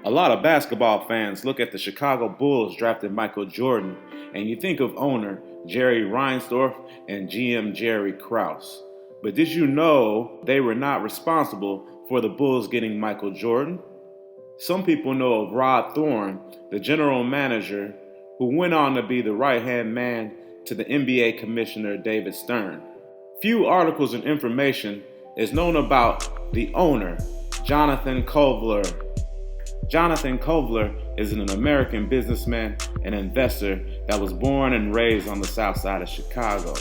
A lot of basketball fans look at the Chicago Bulls drafting Michael Jordan, and you think of owner Jerry Reinsdorf and GM Jerry Krause. But did you know they were not responsible for the Bulls getting Michael Jordan? Some people know of Rod Thorn, the general manager, who went on to be the right-hand man to the NBA commissioner David Stern. Few articles and information is known about the owner, Jonathan Kovler. Jonathan Kovler is an American businessman and investor that was born and raised on the south side of Chicago.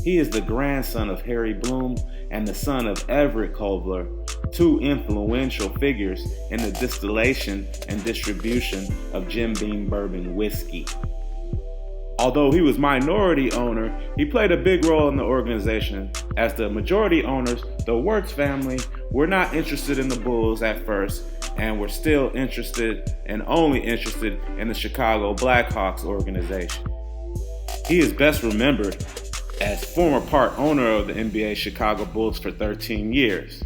He is the grandson of Harry Bloom and the son of Everett Kovler, two influential figures in the distillation and distribution of Jim Beam bourbon whiskey. Although he was minority owner, he played a big role in the organization, as the majority owners, the Wirtz family, were not interested in the Bulls at first and were still interested and only interested in the Chicago Blackhawks organization. He is best remembered as former part owner of the NBA Chicago Bulls for 13 years.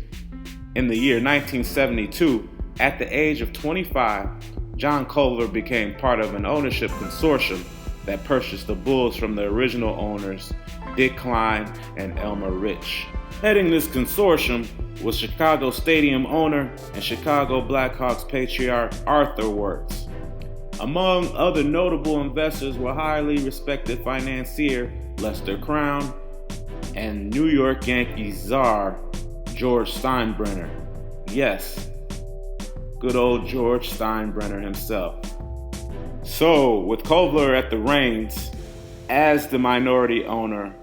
In the year 1972, at the age of 25, John Kovler became part of an ownership consortium that purchased the Bulls from the original owners, Dick Klein and Elmer Rich. Heading this consortium was Chicago Stadium owner and Chicago Blackhawks patriarch Arthur Wirtz. Among other notable investors were highly respected financier Lester Crown and New York Yankees czar George Steinbrenner. Yes, good old George Steinbrenner himself. So, with Kovler at the reins as the minority owner,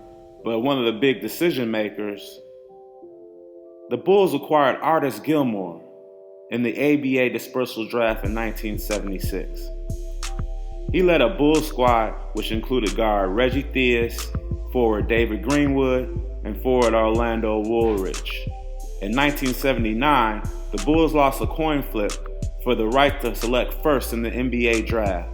but one of the big decision makers, the Bulls acquired Artis Gilmore in the ABA dispersal draft in 1976. He led a Bulls squad which included guard Reggie Theus, forward David Greenwood, and forward Orlando Woolrich. In 1979, the Bulls lost a coin flip for the right to select first in the NBA draft.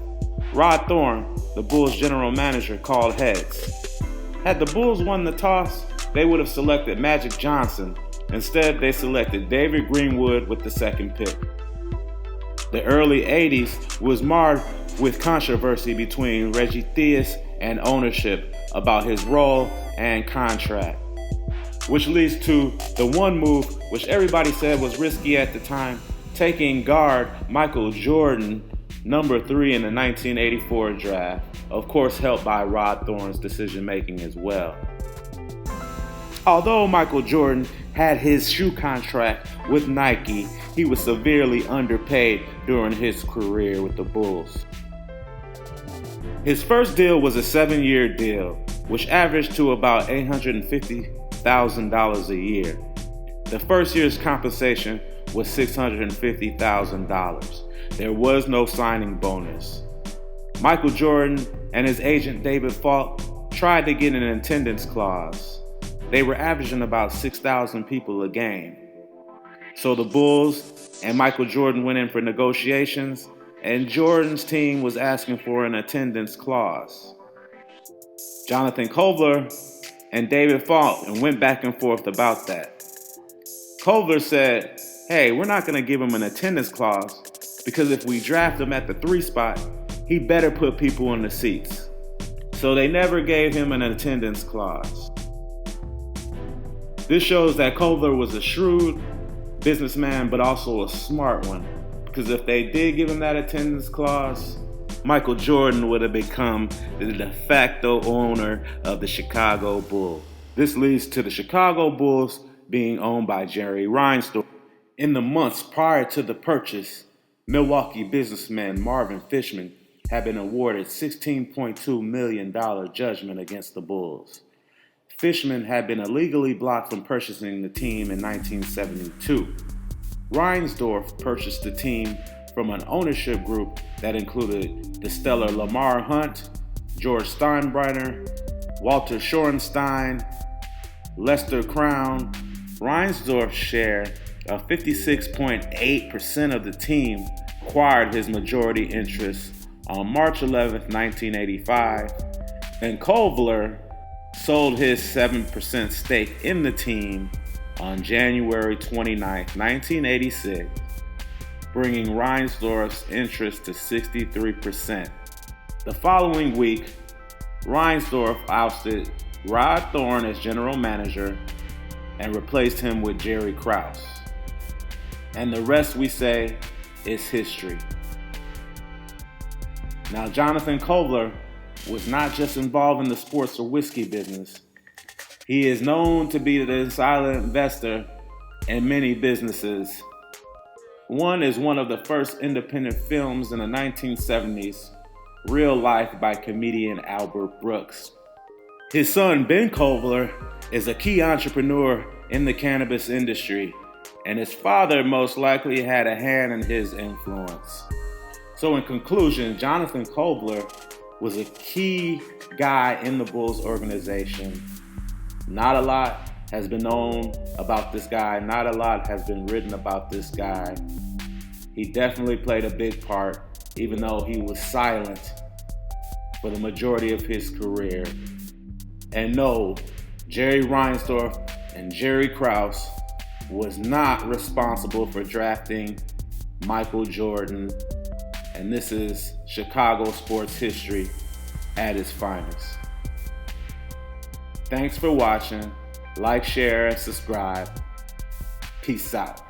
Rod Thorn, the Bulls general manager, called heads. Had the Bulls won the toss, they would have selected Magic Johnson. Instead, they selected David Greenwood with the second pick. The early 80s was marred with controversy between Reggie Theus and ownership about his role and contract, which leads to the one move which everybody said was risky at the time, taking guard Michael Jordan, number 3 in the 1984 draft, of course helped by Rod Thorn's decision-making as well. Although Michael Jordan had his shoe contract with Nike, he was severely underpaid during his career with the Bulls. His first deal was a 7-year deal, which averaged to about $850,000 a year. The first year's compensation was $650,000. There was no signing bonus. Michael Jordan and his agent David Falk tried to get an attendance clause. They were averaging about 6,000 people a game. So the Bulls and Michael Jordan went in for negotiations, and Jordan's team was asking for an attendance clause. Jonathan Kovler and David Falk went back and forth about that. Kovler said, hey, we're not going to give him an attendance clause because if we draft him at the 3 spot, he better put people in the seats. So they never gave him an attendance clause. This shows that Kovler was a shrewd businessman, but also a smart one, because if they did give him that attendance clause, Michael Jordan would have become the de facto owner of the Chicago Bulls. This leads to the Chicago Bulls being owned by Jerry Reinsdorf. In the months prior to the purchase, Milwaukee businessman Marvin Fishman had been awarded $16.2 million judgment against the Bulls. Fishman had been illegally blocked from purchasing the team in 1972. Reinsdorf purchased the team from an ownership group that included the stellar Lamar Hunt, George Steinbrenner, Walter Shorenstein, Lester Crown. Reinsdorf's share of 56.8% of the team acquired his majority interest on March 11, 1985, and Kovler sold his 7% stake in the team on January 29, 1986, bringing Reinsdorf's interest to 63%. The following week, Reinsdorf ousted Rod Thorne as general manager and replaced him with Jerry Krause. And the rest, we say, is history. Now, Jonathan Kovler was not just involved in the sports or whiskey business. He is known to be the silent investor in many businesses. One is one of the first independent films in the 1970s, Real Life by comedian Albert Brooks. His son, Ben Kovler, is a key entrepreneur in the cannabis industry, and his father most likely had a hand in his influence. So in conclusion, Jonathan Kovler was a key guy in the Bulls organization. Not a lot has been known about this guy. Not a lot has been written about this guy. He definitely played a big part, even though he was silent for the majority of his career. And no, Jerry Reinsdorf and Jerry Krause was not responsible for drafting Michael Jordan. And this is Chicago sports history at its finest. Thanks for watching. Like, share, and subscribe. Peace out.